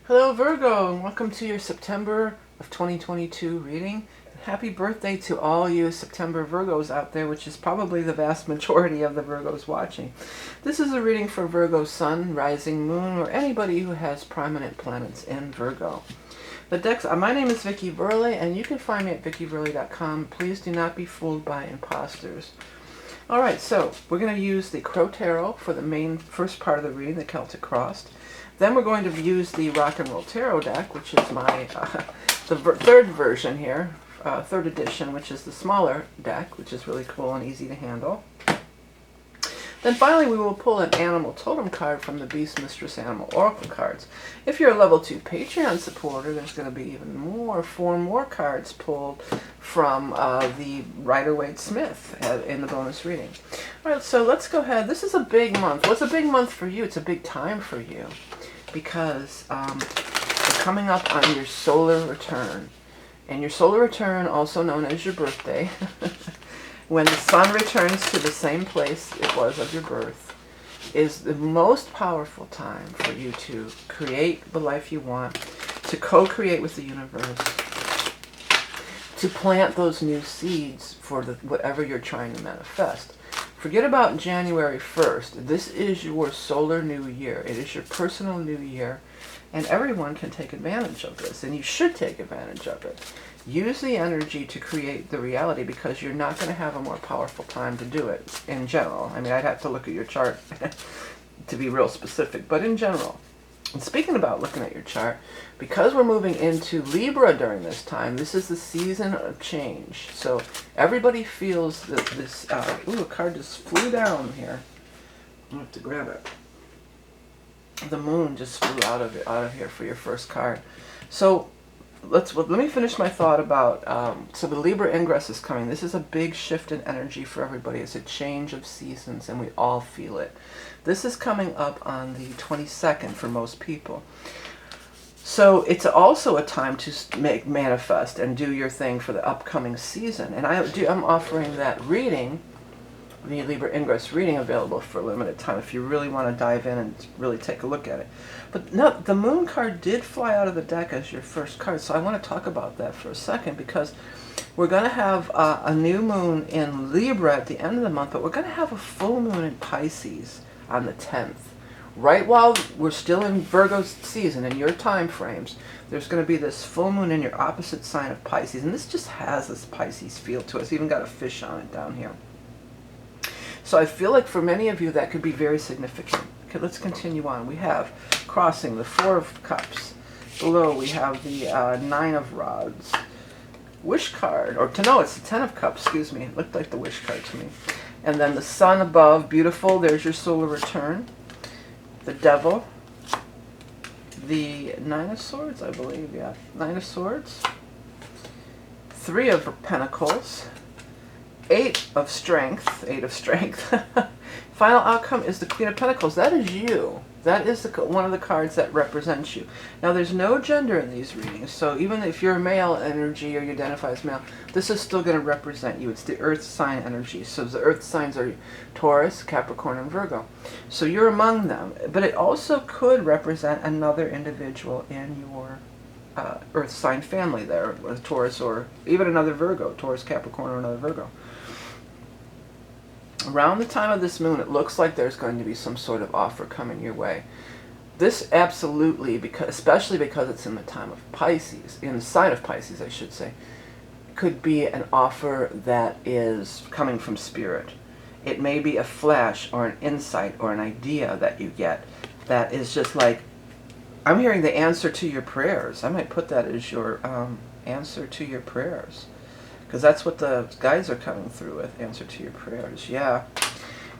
Hello Virgo, and welcome to your September of 2022 reading. Happy birthday to all you September Virgos out there, which is probably the vast majority of the Virgos watching. This is a reading for Virgo Sun, Rising Moon, or anybody who has prominent planets in Virgo. The decks. My name is vickieverlie, and you can find me at vickieverlie.com. Please do not be fooled by imposters. Alright, so we're going to use the Crow Tarot for the main first part of the reading, the Celtic Cross. Then we're going to use the Rock and Roll Tarot deck, which is my third version here, third edition, which is the smaller deck, which is really cool and easy to handle. Then finally we will pull an Animal Totem card from the Beast Mistress Animal Oracle cards. If you're a level 2 Patreon supporter, there's going to be even four more cards pulled from the Rider-Waite Smith in the bonus reading. Alright, so let's go ahead. This is a big month. Well, it's a big month for you. It's a big time for you because you're coming up on your solar return. And your solar return, also known as your birthday, when the sun returns to the same place it was of your birth, is the most powerful time for you to create the life you want, to co-create with the universe, to plant those new seeds for whatever you're trying to manifest. Forget about January 1st. This is your solar new year. It is your personal new year, and everyone can take advantage of this, and you should take advantage of it. Use the energy to create the reality because you're not going to have a more powerful time to do it in general. I mean, I'd have to look at your chart to be real specific, but in general. And speaking about looking at your chart, because we're moving into Libra during this time, this is the season of change. So everybody feels that this, ooh, a card just flew down here. I'm going to have to grab it. The moon just flew out of here for your first card. So let me finish my thought about, so the Libra Ingress is coming. This is a big shift in energy for everybody. It's a change of seasons, and we all feel it. This is coming up on the 22nd for most people. So it's also a time to manifest and do your thing for the upcoming season. And I'm offering that reading, the Libra Ingress reading, available for a limited time if you really want to dive in and really take a look at it. But no, the moon card did fly out of the deck as your first card, so I want to talk about that for a second because we're going to have a new moon in Libra at the end of the month, but we're going to have a full moon in Pisces on the 10th. Right while we're still in Virgo's season, in your time frames, there's going to be this full moon in your opposite sign of Pisces, and this just has this Pisces feel to it. It's even got a fish on it down here. So I feel like for many of you that could be very significant. Okay, let's continue on. We have crossing the 4 of Cups. Below we have the 9 of Rods. Wish card, it's the 10 of Cups, excuse me. It looked like the Wish card to me. And then the Sun above, beautiful. There's your solar return. The Devil. The 9 of Swords, I believe, yeah. 9 of Swords. 3 of Pentacles. 8 of Strength. Final outcome is the Queen of Pentacles. That is you. That is one of the cards that represents you. Now, there's no gender in these readings, so even if you're a male energy or you identify as male, this is still going to represent you. It's the Earth sign energy. So the Earth signs are Taurus, Capricorn, and Virgo. So you're among them. But it also could represent another individual in your Earth sign family there, a Taurus or even another Virgo, Taurus, Capricorn, or another Virgo. Around the time of this moon, it looks like there's going to be some sort of offer coming your way. This absolutely, especially because it's in the time of Pisces, in the sign of Pisces, I should say, could be an offer that is coming from Spirit. It may be a flash or an insight or an idea that you get that is just like, I'm hearing the answer to your prayers. I might put that as your answer to your prayers. Because that's what the guides are coming through with, answer to your prayers, yeah.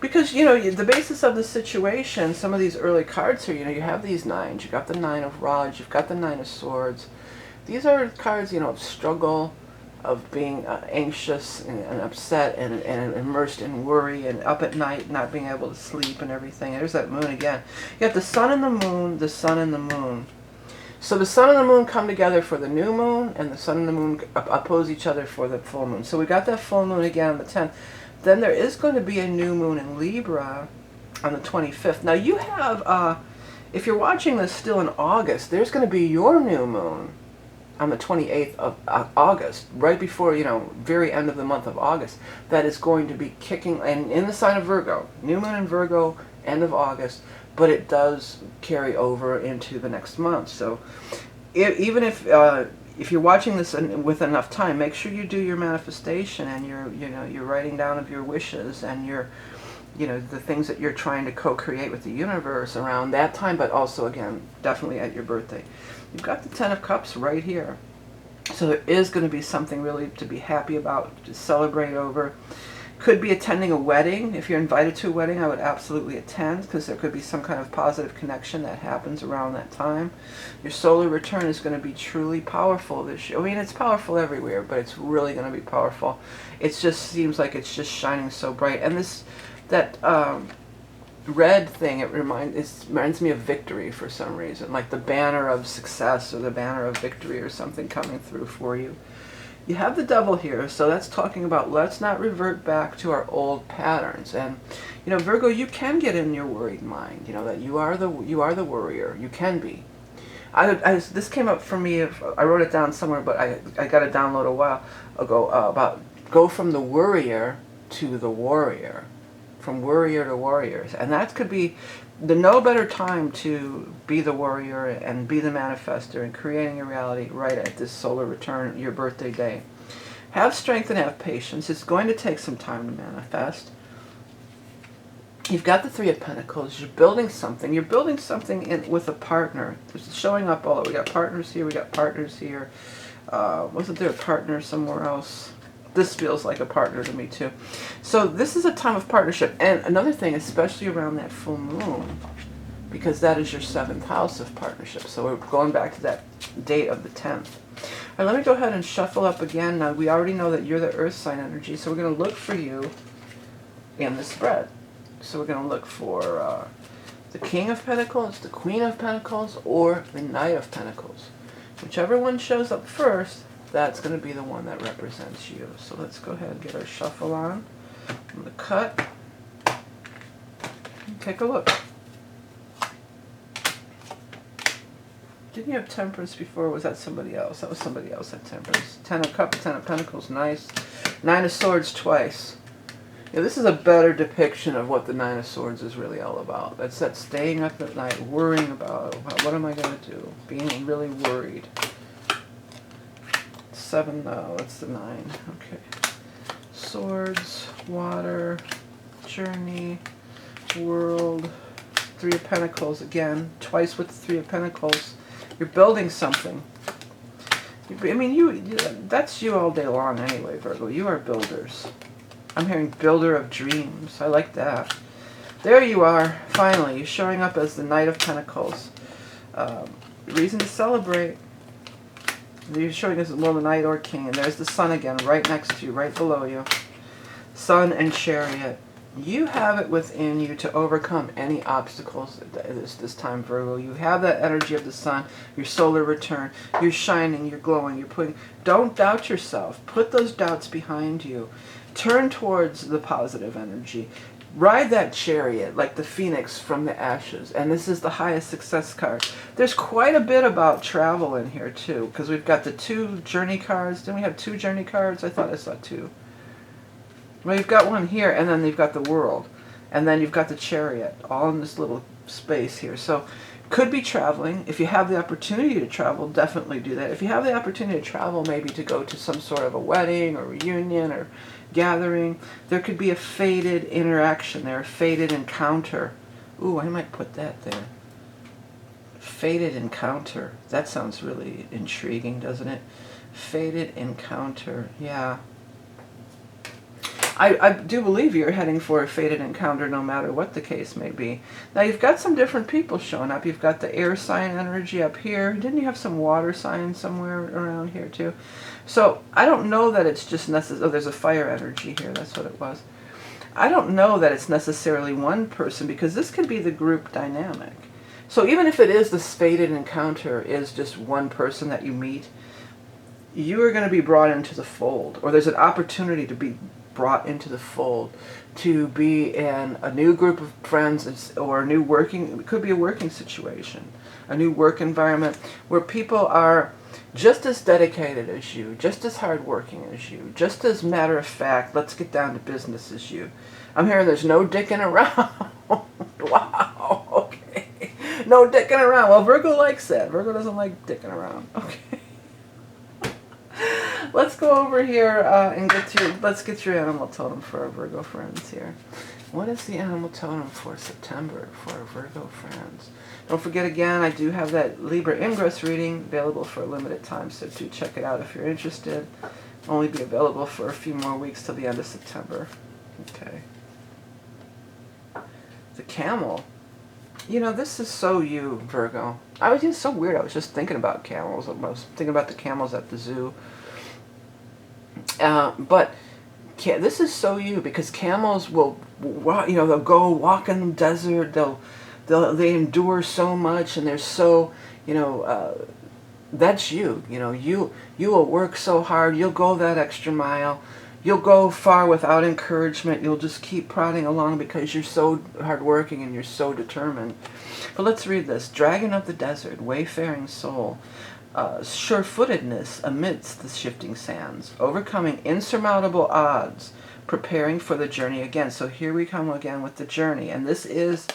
Because, the basis of the situation, some of these early cards here, you have these 9s. You've got the 9 of Rods, you've got the 9 of Swords. These are cards, of struggle, of being anxious and upset and immersed in worry and up at night, not being able to sleep and everything. There's that moon again. You have the Sun and the Moon, the Sun and the Moon. So the Sun and the Moon come together for the new moon, and the Sun and the Moon oppose each other for the full moon. So we got that full moon again on the 10th. Then there is going to be a new moon in Libra on the 25th. Now you have If you're watching this still in August, there's going to be your new moon on the 28th of August, right before, very end of the month of August, that is going to be kicking, and in the sign of Virgo, new moon in Virgo, end of August, but it does carry over into the next month. So even if you're watching this with enough time, make sure you do your manifestation and your writing down of your wishes and your the things that you're trying to co-create with the universe around that time, but also, again, definitely at your birthday. You've got the Ten of Cups right here. So there is going to be something really to be happy about, to celebrate over. Could be attending a wedding. If you're invited to a wedding, I would absolutely attend, because there could be some kind of positive connection that happens around that time. Your solar return is going to be truly powerful this year. I mean, it's powerful everywhere, but it's really going to be powerful. It just seems like it's just shining so bright. And that red thing, it reminds me of victory for some reason, like the banner of success or the banner of victory or something coming through for you. You have the devil here, so that's talking about let's not revert back to our old patterns. And Virgo, you can get in your worried mind, that you are the worrier. You can be. This came up for me. I wrote it down somewhere, but I got a download a while ago about go from the worrier to the warrior. From worrier to warriors. And that could be no better time to be the warrior and be the manifester and creating a reality right at this solar return, your birthday day. Have strength and have patience. It's going to take some time to manifest. You've got the Three of Pentacles. You're building something. You're building something with a partner. It's showing up all over. We got partners here. We got partners here. Wasn't there a partner somewhere else? This feels like a partner to me too. So this is a time of partnership. And another thing, especially around that full moon, because that is your 7th house of partnership. So we're going back to that date of the 10th. All right, let me go ahead and shuffle up again. Now, we already know that you're the earth sign energy, so we're going to look for you in the spread. So we're going to look for the King of Pentacles, the Queen of Pentacles, or the Knight of Pentacles. Whichever one shows up first, that's going to be the one that represents you. So let's go ahead and get our shuffle on. I'm going to cut. Take a look. Didn't you have Temperance before, or was that somebody else? That was somebody else at Temperance. 10 of Cups, 10 of Pentacles, nice. 9 of Swords twice. Yeah, this is a better depiction of what the 9 of Swords is really all about. That's that staying up at night, worrying about, what am I going to do? Being really worried. 7, no, that's the 9. Okay. Swords, water, journey, world, 3 of Pentacles again, twice with the 3 of Pentacles. You're building something. I mean, that's you all day long anyway, Virgo. You are builders. I'm hearing builder of dreams. I like that. There you are, finally. You're showing up as the Knight of Pentacles. Reason to celebrate. You're showing us more the Knight or King. And there's the Sun again, right next to you, right below you. Sun and Chariot. You have it within you to overcome any obstacles this time, Virgo. You have that energy of the Sun, your solar return. You're shining, you're glowing, you're putting... Don't doubt yourself. Put those doubts behind you. Turn towards the positive energy. Ride that chariot like the phoenix from the ashes. And this is the highest success card. There's quite a bit about travel in here, too, because we've got the 2 journey cards. Didn't we have 2 journey cards? I thought I saw 2. Well, you've got one here, and then you've got the world. And then you've got the chariot, all in this little space here. So, could be traveling. If you have the opportunity to travel, definitely do that. If you have the opportunity to travel, maybe to go to some sort of a wedding or reunion or gathering, there could be a fated interaction there, a fated encounter. Ooh, I might put that there. Fated encounter. That sounds really intriguing, doesn't it? Fated encounter. Yeah. I do believe you're heading for a fated encounter no matter what the case may be. Now you've got some different people showing up. You've got the air sign energy up here. Didn't you have some water sign somewhere around here too? So I don't know that it's just necessary. Oh, there's a fire energy here. That's what it was. I don't know that it's necessarily one person, because this could be the group dynamic. So even if it is this fated encounter is just one person that you meet, you are going to be brought into the fold, or there's an opportunity to be brought into the fold, to be in a new group of friends, or a new working, it could be a working situation, a new work environment where people are just as dedicated as you, just as hardworking as you, just as matter of fact, let's get down to business as you. I'm hearing there's no dicking around. Wow, okay. No dicking around. Well, Virgo likes that. Virgo doesn't like dicking around. Okay. Let's go over here and let's get your animal totem for our Virgo friends here. What is the animal totem for September for our Virgo friends? Don't forget, again, I do have that Libra Ingress reading available for a limited time, so do check it out if you're interested. Only be available for a few more weeks till the end of September. Okay. The camel. You know, this is so you, Virgo. I was just so weird. I was just thinking about camels. I was thinking about the camels at the zoo. But this is so you, because camels will, you know, they'll go walk in the desert. They endure so much, and they're so, you know, that's you. You know, you will work so hard. You'll go that extra mile. You'll go far without encouragement. You'll just keep prodding along because you're so hardworking and you're so determined. But let's read this. Dragon of the desert, wayfaring soul, sure-footedness amidst the shifting sands, overcoming insurmountable odds, preparing for the journey again. So here we come again with the journey. And this is,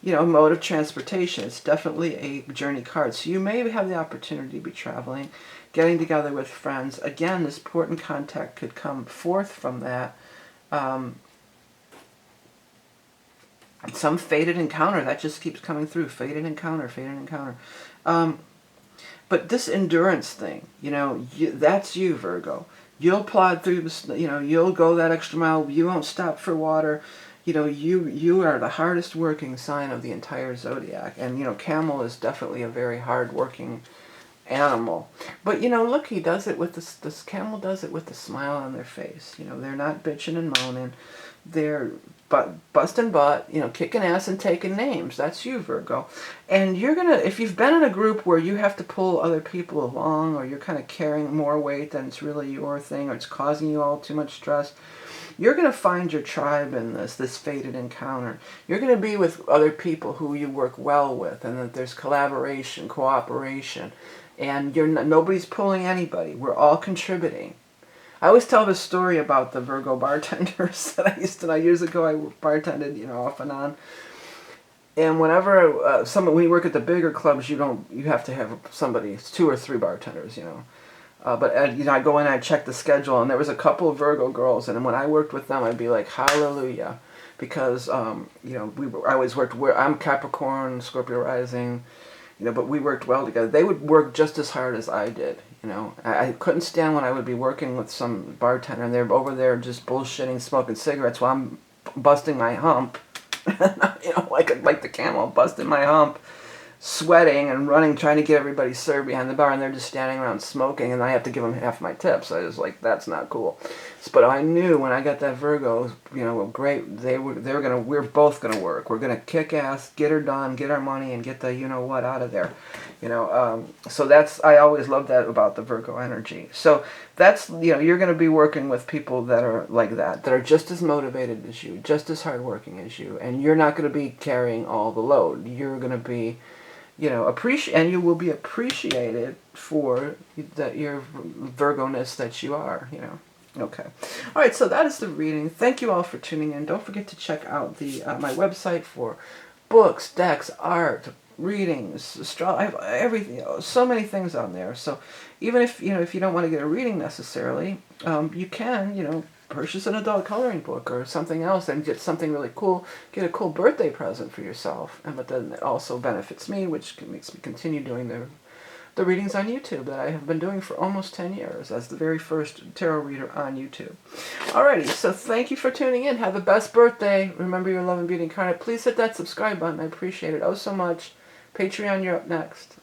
you know, mode of transportation. It's definitely a journey card. So you may have the opportunity to be traveling, getting together with friends. Again, this important contact could come forth from that. Some fated encounter, that just keeps coming through. Fated encounter, fated encounter. But this endurance thing, you know, that's you, Virgo. You'll plod through the, you know, you'll go that extra mile. You won't stop for water. You know, you are the hardest working sign of the entire zodiac. And, you know, camel is definitely a very hard working animal. But, you know, look, he does it with this camel does it with a smile on their face. You know, they're not bitching and moaning. They're busting butt, you know, kicking ass and taking names. That's you, Virgo. And you're going to, if you've been in a group where you have to pull other people along, or you're kind of carrying more weight than it's really your thing, or it's causing you all too much stress, you're going to find your tribe in this fated encounter. You're going to be with other people who you work well with, and that there's collaboration, cooperation, and nobody's pulling anybody. We're all contributing. I always tell this story about the Virgo bartenders that I used to know years ago. I bartended, you know, off and on. And whenever when you work at the bigger clubs, you have to have somebody. It's 2 or 3 bartenders, you know. But you know, I go in and I check the schedule, and there was a couple of Virgo girls, and when I worked with them, I'd be like, hallelujah, because you know, I always worked. I'm Capricorn, Scorpio rising, you know, but we worked well together. They would work just as hard as I did. You know, I couldn't stand when I would be working with some bartender and they're over there just bullshitting, smoking cigarettes while I'm busting my hump. You know, like the camel, busting my hump, sweating and running, trying to get everybody served behind the bar, and they're just standing around smoking, and I have to give them half my tips. I was like, that's not cool. But I knew when I got that Virgo, you know, great. We're both gonna work. We're gonna kick ass, get her done, get our money, and get the you know what out of there. You know, so I always love that about the Virgo energy. So that's, you know, you're going to be working with people that are like that are just as motivated as you, just as hardworking as you, and you're not going to be carrying all the load. You're going to be, you know, and you will be appreciated for your Virgo-ness that you are, you know. Okay. All right, so that is the reading. Thank you all for tuning in. Don't forget to check out my website for books, decks, art, readings, astrology, everything, so many things on there. So even if you don't want to get a reading necessarily, you can, you know, purchase an adult coloring book or something else and get something really cool, get a cool birthday present for yourself. But then it also benefits me, which makes me continue doing the readings on YouTube that I have been doing for almost 10 years as the very first tarot reader on YouTube. Alrighty, so thank you for tuning in. Have the best birthday. Remember your love and beauty incarnate. Please hit that subscribe button. I appreciate it oh so much. Patreon, you're up next.